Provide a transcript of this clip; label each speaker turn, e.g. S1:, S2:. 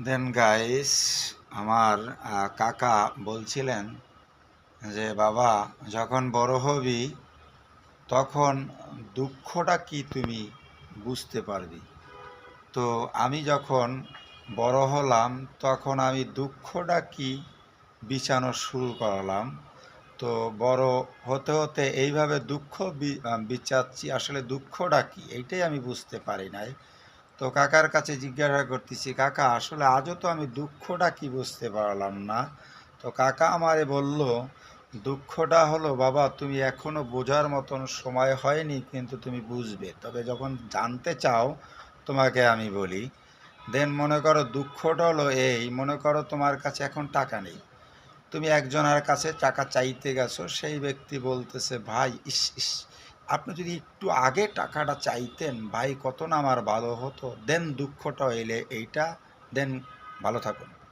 S1: দেন guys, আমার কাকা বলছিলেন যে বাবা, যখন বড় হবি তখন দুঃখটা কি তুমি বুঝতে পারবি। তো আমি যখন বড় হলাম তখন আমি দুঃখটা কি বিচানো শুরু করলাম। তো বড় হতে হতে এইভাবে দুঃখ বিচাচ্ছি, আসলে দুঃখটা কি এইটাই আমি বুঝতে পারি নাই। তো কাকার কাছে জিজ্ঞাসা করতেছি, কাকা আসলে আজও তো আমি দুঃখটা কি বুঝতে পারলাম না। তো কাকা আমারে বলল, দুঃখটা হলো বাবা, তুমি এখনো বোঝার মতন সময় হয়নি, কিন্তু তুমি বুঝবে, তবে যখন জানতে চাও তোমাকে আমি বলি। দেন মনে করো দুঃখটা হলো এই, মনে করো তোমার কাছে এখন টাকা নেই, তুমি একজনের কাছে টাকা চাইতে গেছো, সেই ব্যক্তি বলতেছে ভাই ইস ইস, আপনি যদি একটু আগে টাকাটা চাইতেন ভাই, কত না আমার ভালো হতো। দেন দুঃখটা এলে এইটা। দেন ভালো থাকুন।